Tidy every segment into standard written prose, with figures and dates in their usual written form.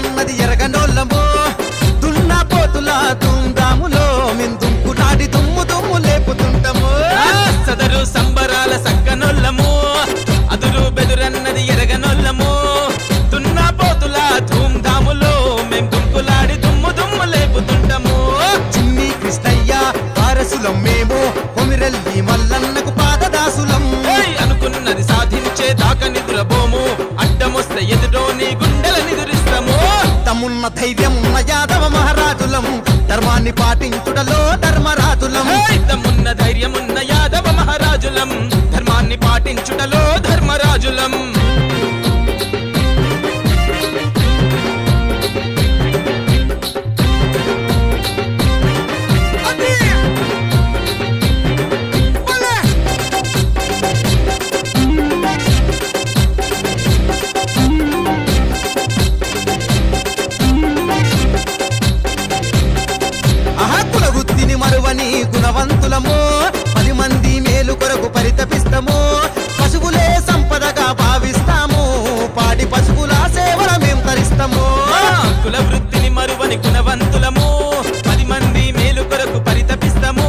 బెదురన్నది ఎరగనోళ్ళము దున్నా పోతుల ధూమ్ధాములో మేము దుమ్ము నాడి దుమ్ము దుమ్ము లేపుతుంటాము సదరు సంబరాల సక్కనొల్లము అదురు బెదురన్నది ఎరగనొల్లము దున్నా పోతుల ధూమ్ధాములో మేము దుంకులాడి దుమ్ము దుమ్ము లేపుతుంటాము చిన్ని కృష్ణయ్య వారసులం మేము కొమిరెల్లి మల్లన్నకు పాదదాసులం అనుకున్నది సాధించే దాకా నిదురబోము అడ్డమొస్తే ఎదుటో నీ గుండెల నిదురిస్తాము తమున్న ధైర్యమున్న యాదవ మహారాజులం ధర్మాన్ని పాటించుటలో ధర్మరాజులం తమున్న ధైర్యమున్న యాదవ మహారాజులం ధర్మాన్ని పాటించుటలో ధర్మరాజులం మరువని గుణవంతులము 10 మంది మేలు కొరకు పరితపిస్తాము పశువులే సంపదగా భావిస్తాము పాడి పశువుల సేవల మేం తరిస్తాము కుల వృత్తిని మరువని గుణవంతులము 10 మంది మేలు కొరకు పరితపిస్తాము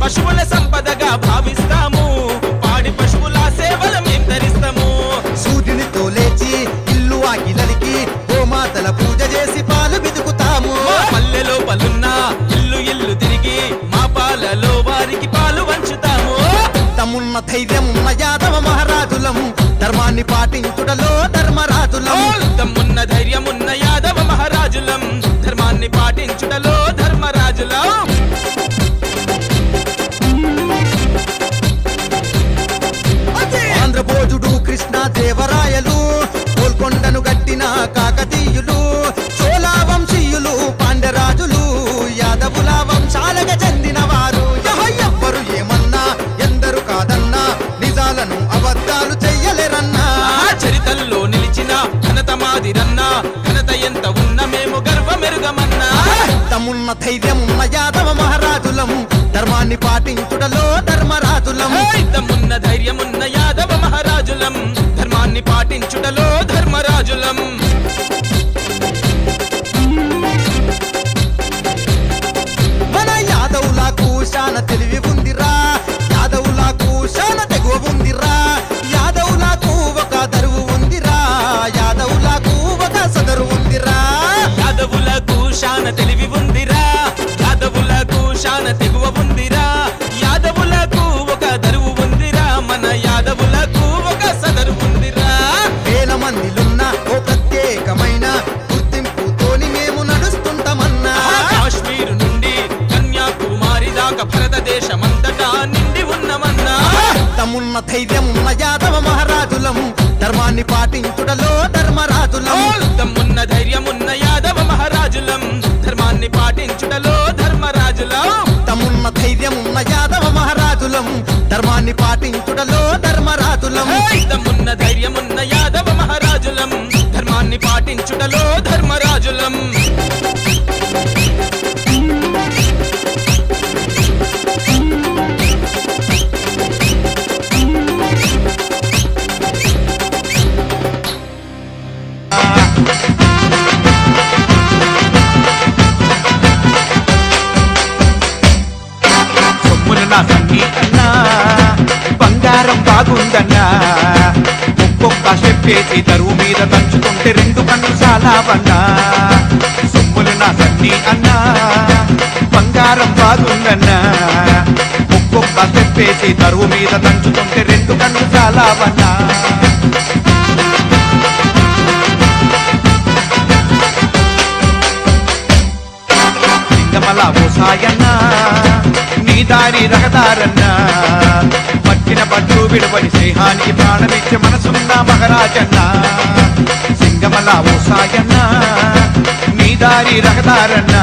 పశువుల సంపదగా భావిస్తాము పాడి పశువుల సేవల మేం తరిస్తాము సూర్యునితో లేచి ఇల్లు ఆకిలలికి గోమాతల పూజ చేసి పాలు బిదుకుతాము పల్లెలో పలున్నా ఇల్లు ఇల్లు తిరిగి మా పాలలో వారికి పాలు వంచుతాము తమున్న ధైర్యమున్న యాదవ మహారాజులం ధర్మాన్ని పాటించుటలో ధర్మరాజులం తమ్మున్న ధైర్యమున్న యాదవ మహారాజులం ధర్మాన్ని పాటించుటలో ధర్మరాజులం ఆంధ్రభోజుడు కృష్ణ దేవరాయలు గోల్కొండను గట్టిన కాకతీయులు చోళ వంశీయులు పాండ్యరాజులు యాదవుల వంశాలకు చెందిన వారు ఎవ్వరు ఏమన్నా ఎందరు కాదన్నా నిజాలను అబద్ధాలు చెయ్యలేరన్నా చరితల్లో నిలిచిన ఘనత మాదిరన్నా ఘనత ఎంత ఉన్న మేము గర్వమెరుగమన్నా తమున్న ధైర్యమున్న యాదవ మహారాజులం ధర్మాన్ని పాటించుటలో ధర్మరాజులం తమ్మున్న ధైర్యమున్న యాదవ మహారాజులం ధర్మాన్ని పాటించుటలో ధర్మరాజులం మన యాదవులకు శాన తెలివి ఉందిరా యాదవులకు శాన తెగువ ఉందిరా యాదవులకు ఒక దరువు ఉందిరా యాదవులకు ఒక సదరు ఉందిరా యాదవులకు శాన తెలివి ఉందిరా యాదవులకు శాన తెగువ ఉందిరా యాదవులకు ఒక దరువు ఉందిరా మన యాదవులకు ఒక సదరు ఉందిరా వేల మందిలున్న ఓ ప్రత్యేకమైన గుర్తింపుతోని మేము నడుస్తుంటామన్నా కాశ్మీరు నుండి కన్యాకుమారి దాకా భారతదేశమంతటా నిండి ఉన్నమన్నా తమున్న ధైర్యమున్న యాదవ మహారాజులం ధర్మాన్ని పాటించుటలో ధర్మరాజులం తమ్మున్న ధైర్యమున్న యాదవ మహారాజులం ధర్మాన్ని పాటించుటలో ధర్మరాజులం తమున్న ధైర్యమున్న యాదవ మహారాజులం ధర్మాన్ని పాటించుటలో ధర్మరాజులం తమ్మున్న ధైర్యమున్న యాదవ మహారాజులం ధర్మాన్ని పాటించుటలో ధర్మరాజులం సొమ్ములు నా సన్ని అన్నా బంగారం బాగుందన్నా ఒక్కొక్క చెప్పేసి దరువు మీద దంచుతుంటే 2 కన్ను సాలావన్నా సొమ్ములు నా సన్ని అన్నా బంగారం బాగుందన్నా ఒక్కొక్క చెప్పేసి దరువు మీద దంచుతుంటే 2 కన్ను సాలావన్నా సింగమల ఓసాయన్నా నీ దారి రహదారన్నా పట్టిన పట్టు విడవని స్నేహానికి ప్రాణమిచ్చే మనసున్న మహారాజన్నా సింగమల ఓసాయన్నా నీ దారి రహదారన్నా